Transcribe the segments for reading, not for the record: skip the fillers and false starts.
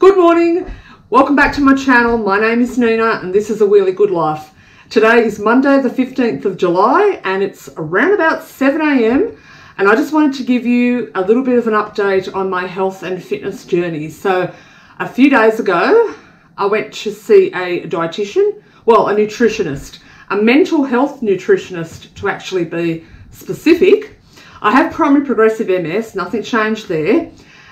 Good morning, welcome back to my channel. My name is Nina and this is A Really Good Life. Today is Monday the 15th of July and it's around about 7 a.m. and I just wanted to give you a little bit of an update on my health and fitness journey. So a few days ago I went to see a dietitian, well, a nutritionist, a mental health nutritionist to actually be specific. I have primary progressive MS, nothing changed there.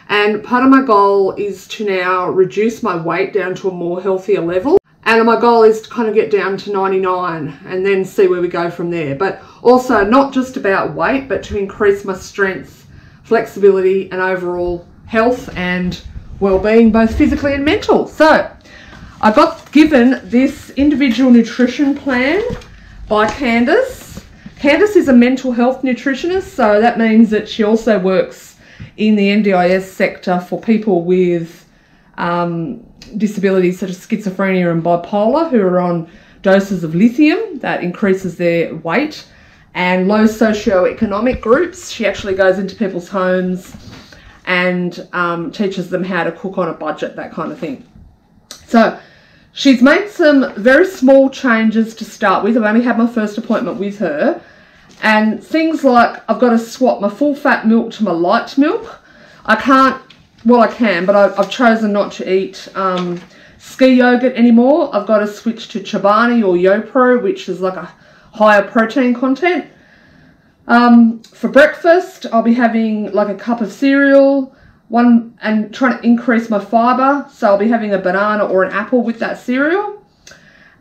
And part of my goal is to now reduce my weight down to a more healthier level. And my goal is to kind of get down to 99 and then see where we go from there. But also not just about weight, but to increase my strength, flexibility and overall health and well-being, both physically and mental. So I got given this individual nutrition plan by Candice. Candice is a mental health nutritionist, so that means that she also works in the NDIS sector for people with disabilities such as schizophrenia and bipolar who are on doses of lithium that increases their weight, and low socioeconomic groups. She actually goes into people's homes and teaches them how to cook on a budget, that kind of thing. So she's made some very small changes to start with. I've only had my first appointment with her. And things like I've got to swap my full fat milk to my light milk. I can't, well I can, but I've chosen not to eat ski yogurt anymore. I've got to switch to Chobani or YoPro, which is like a higher protein content. For breakfast, I'll be having like a cup of cereal, and trying to increase my fibre. So I'll be having a banana or an apple with that cereal.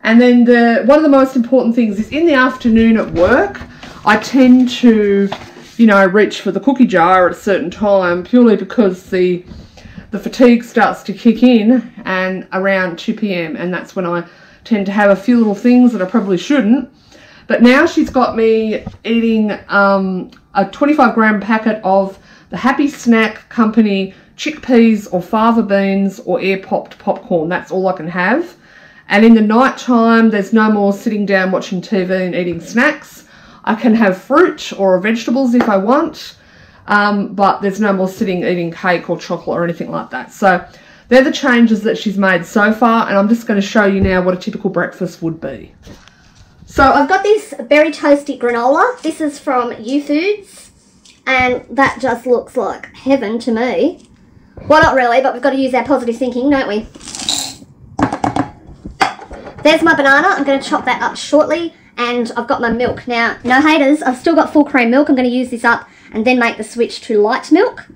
And then one of the most important things is in the afternoon at work, I tend to, reach for the cookie jar at a certain time purely because the fatigue starts to kick in and around 2 p.m. and that's when I tend to have a few little things that I probably shouldn't. But now she's got me eating a 25-gram packet of the Happy Snack Company chickpeas or fava beans or air-popped popcorn. That's all I can have. And in the night time, there's no more sitting down watching TV and eating snacks. I can have fruit or vegetables if I want, but there's no more sitting eating cake or chocolate or anything like that. So they're the changes that she's made so far, and I'm just going to show you now what a typical breakfast would be. So I've got this very toasty granola. This is from YouFoods, and that just looks like heaven to me. Well, not really, but we've got to use our positive thinking, don't we? There's my banana. I'm going to chop that up shortly. And I've got my milk. Now, no haters, I've still got full cream milk. I'm going to use this up and then make the switch to light milk.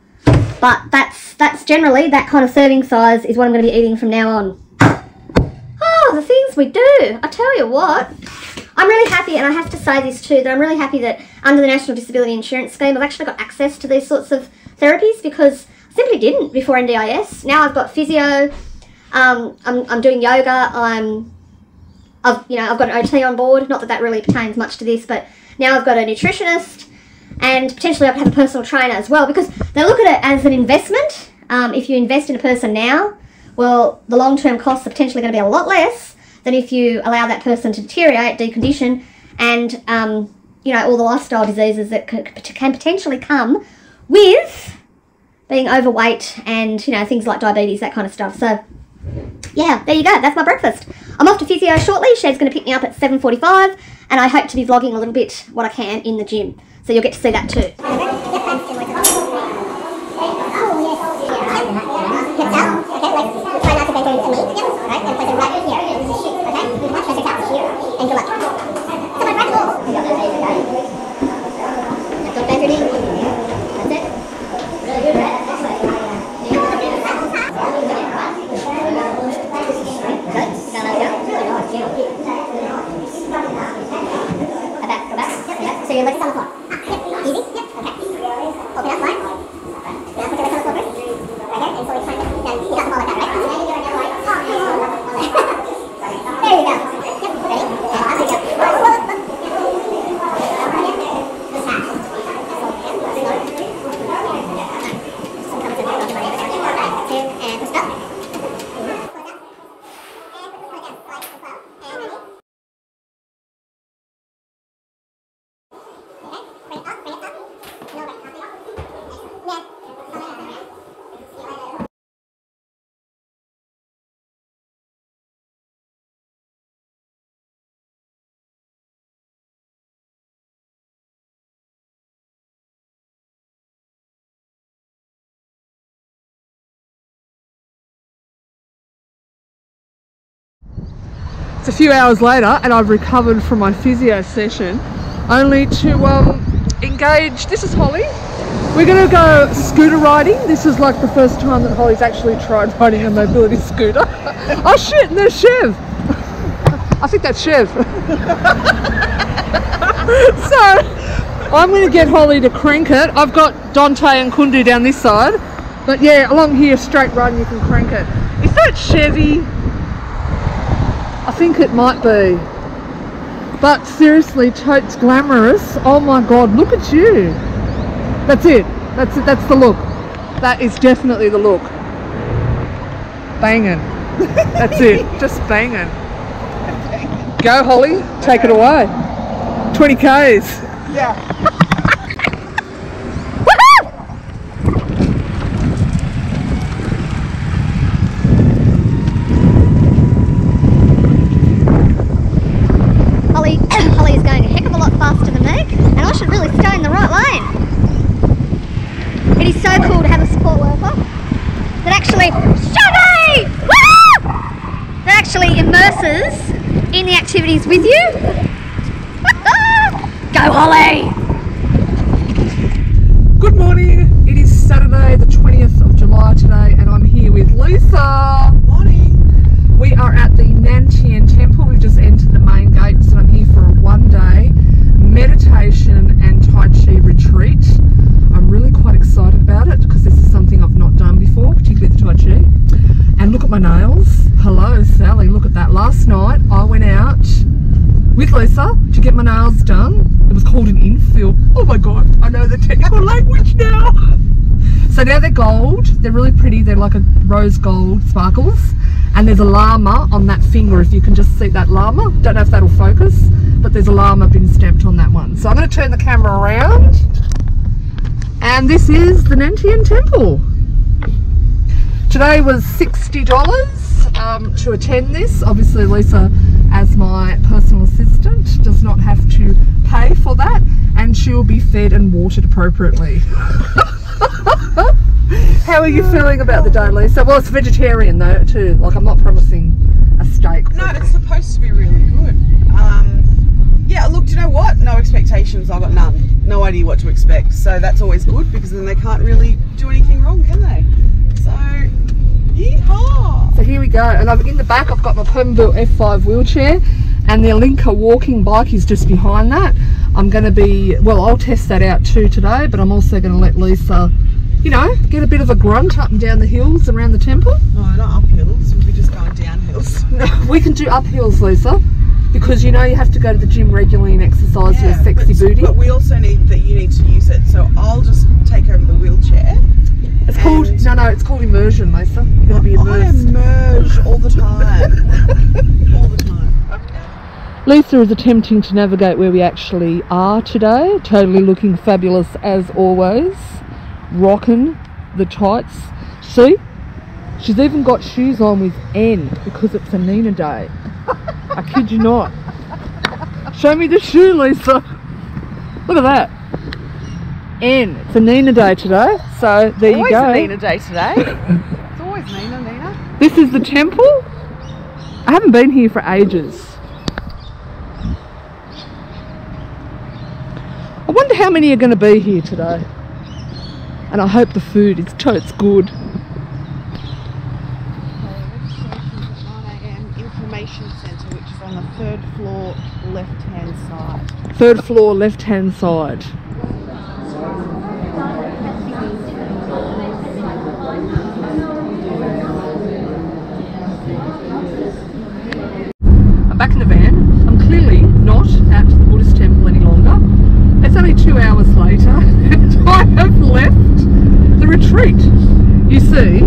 But that's generally, that kind of serving size is what I'm going to be eating from now on. Oh, the things we do. I tell you what, I'm really happy, and I have to say this too, that I'm really happy that under the National Disability Insurance Scheme, I've actually got access to these sorts of therapies because I simply didn't before NDIS. Now I've got physio, I'm doing yoga, I've got an OT on board, not that that really pertains much to this, but now I've got a nutritionist and potentially I could have a personal trainer as well, because they look at it as an investment. If you invest in a person now, well, the long-term costs are potentially going to be a lot less than if you allow that person to deteriorate, decondition, and, all the lifestyle diseases that can potentially come with being overweight and, things like diabetes, that kind of stuff. So yeah, there you go. That's my breakfast. I'm off to physio shortly. Shad's going to pick me up at 7:45, and I hope to be vlogging a little bit what I can in the gym. So you'll get to see that too. So your legs on the floor. Easy? Yep. Okay. It's a few hours later and I've recovered from my physio session, only to engage. This is Holly. We're going to go scooter riding. This is like the first time that Holly's actually tried riding a mobility scooter. Oh shit, and there's Chev. I think that's Chev. So I'm going to get Holly to crank it. I've got Dante and Kundu down this side, but yeah, along here straight run you can crank it. Is that Chevy? I think it might be, but seriously, totes glamorous. Oh my god, look at you. That's it, that's the look. That is definitely the look. Banging. That's it, just banging. Go Holly, take it away. 20 Ks. Yeah. Holly is going a heck of a lot faster than me, and I should really stay in the right lane. It is so cool to have a support worker that actually that actually immerses in the activities with you. Go Holly! Good morning. It is Saturday the 20th of July today and I'm here with Lisa. Morning. We are at the Nantian Temple. We've just entered the main gates and I'm here for a one-day meditation and Tai Chi retreat. I'm really quite excited about it because this is something I've not done before, particularly the Tai Chi. And look at my nails. Hello Sally, look at that. Last night I went out with Lisa to get my nails done. It was called an infill. Oh my god, I know the technical language now. So now they're gold. They're really pretty. They're like a rose gold sparkles. And there's a llama on that finger, if you can just see that llama. Don't know if that'll focus, but there's a llama been stamped on that one. So I'm going to turn the camera around. And this is the Nantian Temple. Today was $60 to attend this. Obviously Lisa, as my personal assistant, does not have to pay for that, and she will be fed and watered appropriately. How are you feeling about the day, Lisa? Well, it's vegetarian though too, like I'm not promising a steak. No, it's supposed to be really good. Yeah, look, do you know what? No expectations, I got none. No idea what to expect. So that's always good because then they can't really do anything wrong, can they? So, yeehaw! So here we go, and in the back I've got my Permanbuilt F5 wheelchair, and the Alinka walking bike is just behind that. I'm going to be, well, I'll test that out too today, but I'm also going to let Lisa, you know, get a bit of a grunt up and down the hills around the temple. Oh, not up hills, we'll be just going down hills. We can do up hills, Lisa, because you know you have to go to the gym regularly and exercise your sexy booty. But we also need that you need to use it, so I'll just take over the wheelchair. It's called, no, it's called immersion, Lisa. You're going to be immersed. I immerse all the time. All the time. Lisa is attempting to navigate where we actually are today. Totally looking fabulous as always. Rocking the tights. See? She's even got shoes on with N because it's a Nina day. I kid you not. Show me the shoe, Lisa. Look at that. N. It's a Nina day today. So there you go. Always a Nina day today. It's always Nina. This is the temple. I haven't been here for ages. I wonder how many are going to be here today. And I hope the food is totes good. Registration's at 9 AM, Information Centre, which is on the 3rd floor left-hand side. 3rd floor left-hand side. I'm back in the van. I'm clearly not at the Buddhist temple any longer. It's only 2 hours later and I have left the retreat. You see,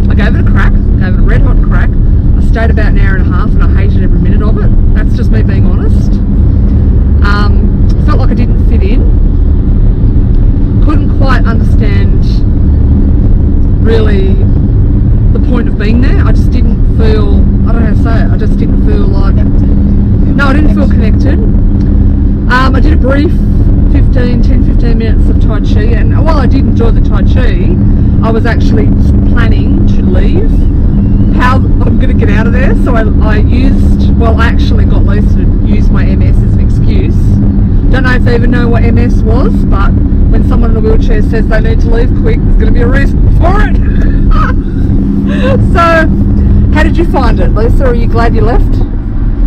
I gave it a crack, gave it a red hot crack. I stayed about an hour and a half and I hated every minute of it. That's just me being honest. Felt like I didn't fit in. Couldn't quite understand really the point of being there. I just didn't feel, I don't know how to say it, I just didn't feel like, no, I didn't feel connected. I did a brief 10-15 minutes of Tai Chi, and while I did enjoy the Tai Chi, I was actually planning to leave. How I'm going to get out of there wheelchair, so I actually got Lisa to use my MS as an excuse. Don't know if they even know what MS was, but when someone in a wheelchair says they need to leave quick, there's going to be a reason for it. So, how did you find it, Lisa? Are you glad you left?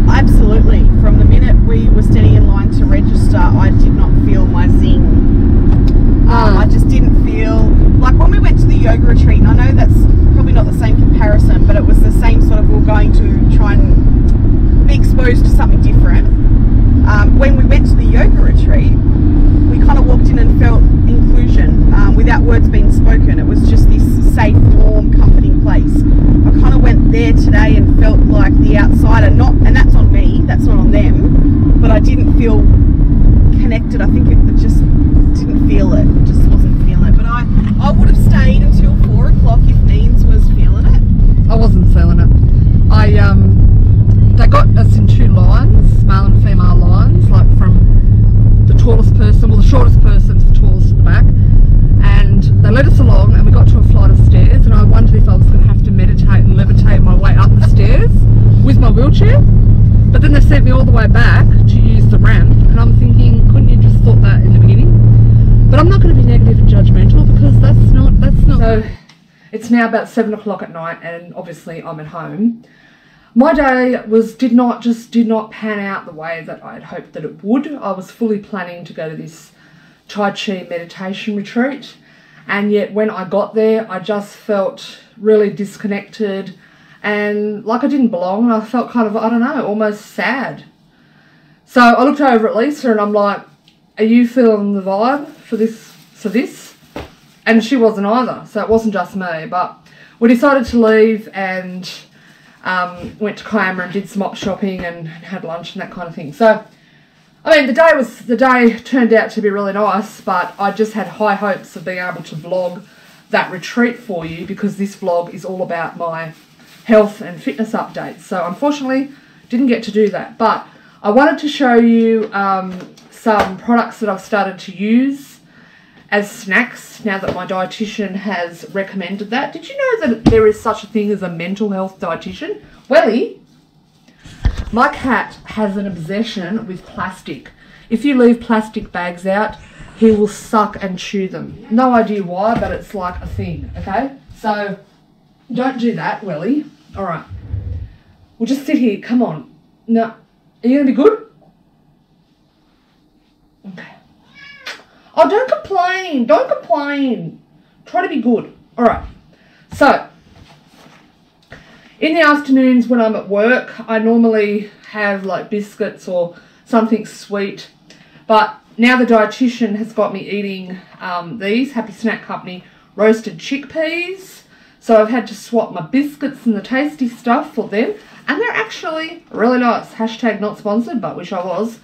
Absolutely. From the minute we were standing in line to register, I did not feel my zing. I just didn't feel like when we went to the yoga retreat, and I know that's probably not the same comparison, but it was the same sort of, we were going to try and be exposed to something different. When we went to the yoga retreat, we kind of walked in and felt inclusion without words being spoken. It was just this safe, warm, comforting place. I kind of went there today and felt like the outsider, and that's on me, that's not on them, but I didn't feel connected. I think it just didn't feel it, just wasn't feeling it. But I would have stayed until 4 o'clock if Neens was feeling it. I wasn't feeling it. They got us in 2 lines, male and female lines, like from the tallest person, well the shortest person to the tallest at the back, and they led us along and we got to a flight of stairs, and I wondered if I was going to have to meditate and levitate my way up the stairs with my wheelchair, but then they sent me all the way back to use the ramp, and I'm thinking, couldn't you just thought that in the beginning? But I'm not going to be negative and judgmental, because that's not. So it's now about 7 o'clock at night, and obviously I'm at home. My day did not pan out the way that I had hoped that it would. I was fully planning to go to this Tai Chi meditation retreat, and yet when I got there I just felt really disconnected and like I didn't belong, and I felt kind of, I don't know, almost sad. So I looked over at Lisa and I'm like, are you feeling the vibe for this? And she wasn't either, so it wasn't just me. But we decided to leave and went to Kiama and did some op shopping and had lunch and that kind of thing. So, I mean, the day turned out to be really nice, but I just had high hopes of being able to vlog that retreat for you, because this vlog is all about my health and fitness updates. So unfortunately, didn't get to do that. But I wanted to show you some products that I've started to use as snacks now that my dietitian has recommended that. Did you know that there is such a thing as a mental health dietitian? Welly, my cat has an obsession with plastic. If you leave plastic bags out, he will suck and chew them. No idea why, but it's like a thing, okay? So don't do that, Welly. All right. We'll just sit here. Come on. No. Are you going to be good? Okay. Oh, don't complain. Don't complain. Try to be good. All right. So, in the afternoons when I'm at work, I normally have like biscuits or something sweet. But now the dietitian has got me eating these Happy Snack Company roasted chickpeas. So I've had to swap my biscuits and the tasty stuff for them. And they're actually really nice. Hashtag not sponsored, but wish I was.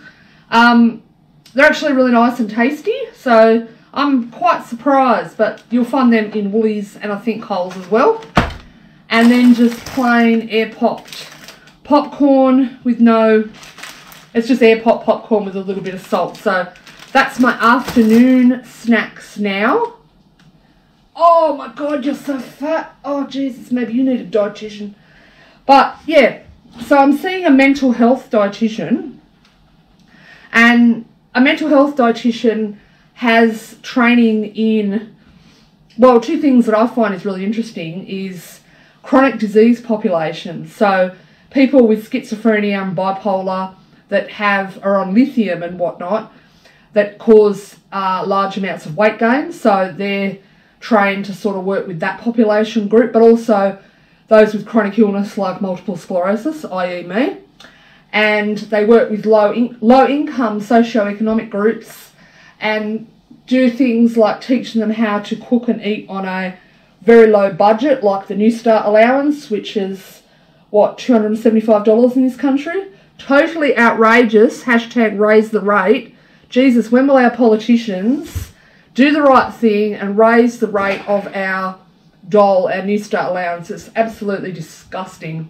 They're actually really nice and tasty, so I'm quite surprised, but you'll find them in Woolies and I think Coles as well. And then just plain air popped popcorn with it's just air popped popcorn with a little bit of salt. So that's my afternoon snacks now. Oh my God, you're so fat. Oh Jesus, maybe you need a dietitian. But yeah, so I'm seeing a mental health dietitian, and a mental health dietitian has training in, well, 2 things that I find is really interesting is chronic disease populations. So people with schizophrenia and bipolar that are on lithium and whatnot that cause large amounts of weight gain. So they're trained to sort of work with that population group, but also those with chronic illness like multiple sclerosis, i.e. me. And they work with low income socioeconomic groups and do things like teaching them how to cook and eat on a very low budget, like the New Start allowance, which is, what, $275 in this country? Totally outrageous. Hashtag raise the rate. Jesus, when will our politicians do the right thing and raise the rate of our New Start allowance? It's absolutely disgusting.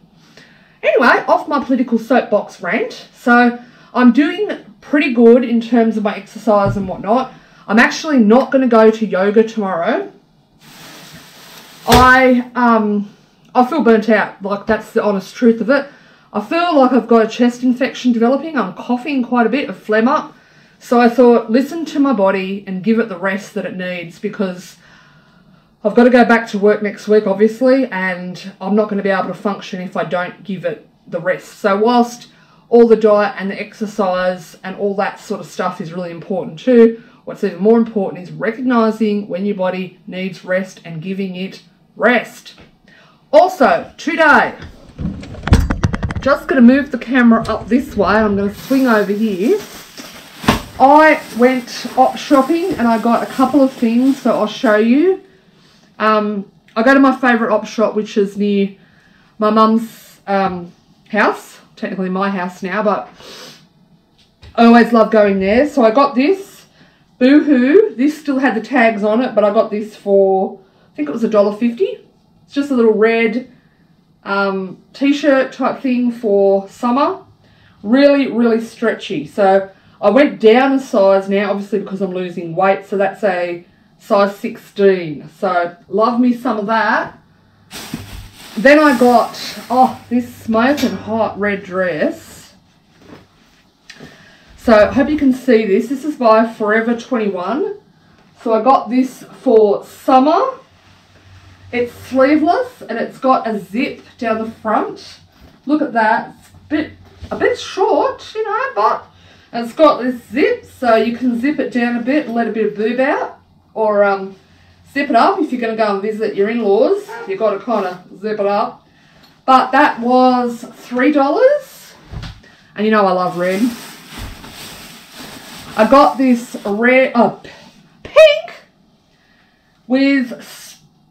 Anyway, off my political soapbox rant. So I'm doing pretty good in terms of my exercise and whatnot. I'm actually not going to go to yoga tomorrow. I I feel burnt out. Like, that's the honest truth of it. I feel like I've got a chest infection developing. I'm coughing quite a bit, a phlegm up. So I thought, listen to my body and give it the rest that it needs, because I've got to go back to work next week, obviously, and I'm not going to be able to function if I don't give it the rest. So whilst all the diet and the exercise and all that sort of stuff is really important too, what's even more important is recognising when your body needs rest and giving it rest. Also, today, just going to move the camera up this way. I'm going to swing over here. I went op shopping and I got a couple of things, so I'll show you. I go to my favourite op shop, which is near my mum's house. Technically my house now, but I always love going there. So I got this. Boohoo. This still had the tags on it, but I got this for, I think it was $1.50. It's just a little red t-shirt type thing for summer. Really, really stretchy. So I went down a size now, obviously because I'm losing weight. So that's a size 16. So love me some of that. Then I got, this smoking hot red dress. So I hope you can see this. This is by Forever 21. So I got this for summer. It's sleeveless and it's got a zip down the front. Look at that. It's a bit short, you know, but it's got this zip, so you can zip it down a bit and let a bit of boob out, or zip it up if you're going to go and visit your in-laws. You've got to kind of zip it up. But that was $3, and you know I love red. I got this red, pink with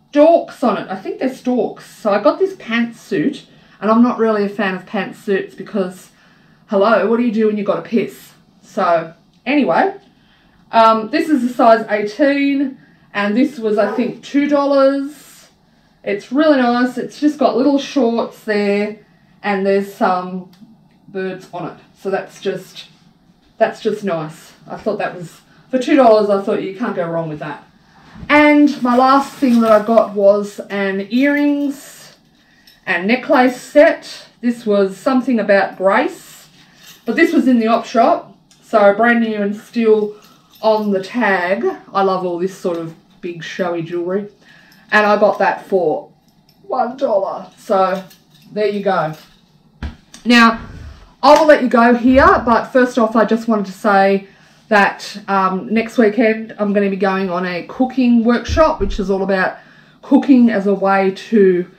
stalks on it. I think they're stalks. So I got this pantsuit, and I'm not really a fan of pantsuits because, hello, what do you do when you've got to piss? So anyway, this is a size 18, and this was, I think, $2. It's really nice. It's just got little shorts there, and there's some birds on it. So that's just nice. I thought that was, for $2, I thought you can't go wrong with that. And my last thing that I got was an earrings and necklace set. This was something about Grace, but this was in the op shop. So brand new and still on the tag. I love all this sort of big showy jewellery. And I got that for $1. So there you go. Now, I will let you go here, but first off, I just wanted to say that next weekend I'm going to be going on a cooking workshop, which is all about cooking as a way to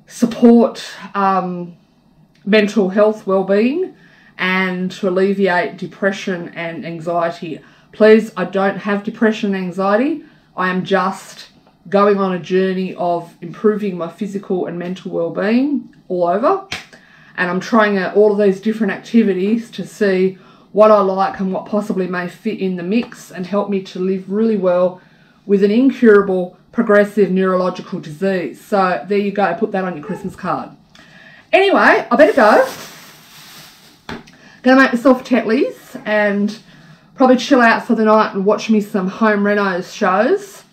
support mental health well-being and to alleviate depression and anxiety. Please, I don't have depression and anxiety. I am just going on a journey of improving my physical and mental well-being all over. And I'm trying out all of these different activities to see what I like and what possibly may fit in the mix and help me to live really well with an incurable progressive neurological disease. So there you go, put that on your Christmas card. Anyway, I better go. Gonna make myself Tetley's and probably chill out for the night and watch me some home reno shows.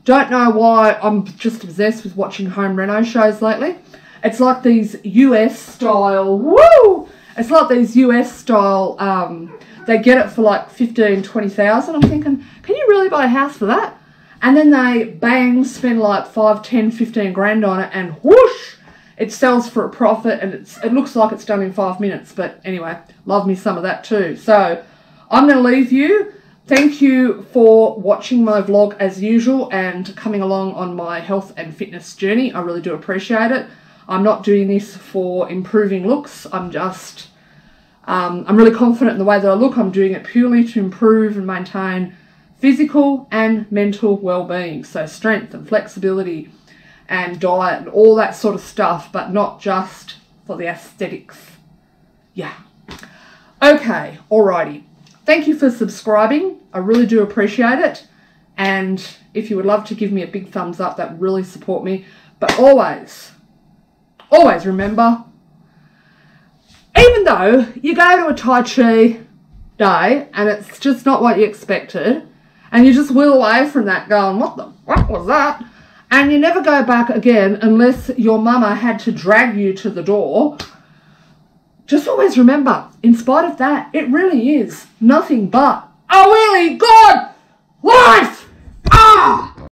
Don't know why I'm just obsessed with watching home reno shows lately. It's like these US style, woo! It's like these US style, they get it for like 15, 20,000. I'm thinking, can you really buy a house for that? And then they bang, spend like 5, 10, 15 grand on it and whoosh, it sells for a profit and it looks like it's done in 5 minutes. But anyway, love me some of that too. So I'm going to leave you. Thank you for watching my vlog as usual and coming along on my health and fitness journey. I really do appreciate it. I'm not doing this for improving looks. I'm really confident in the way that I look. I'm doing it purely to improve and maintain physical and mental well-being. So strength and flexibility and diet and all that sort of stuff, but not just for the aesthetics. Yeah. Okay, alrighty. Thank you for subscribing. I really do appreciate it. And if you would love to give me a big thumbs up, that would really support me. But always remember, even though you go to a Tai Chi day and it's just not what you expected, and you just wheel away from that going, what the fuck was that? and you never go back again unless your mama had to drag you to the door, just always remember, in spite of that, it really is nothing but a really good life.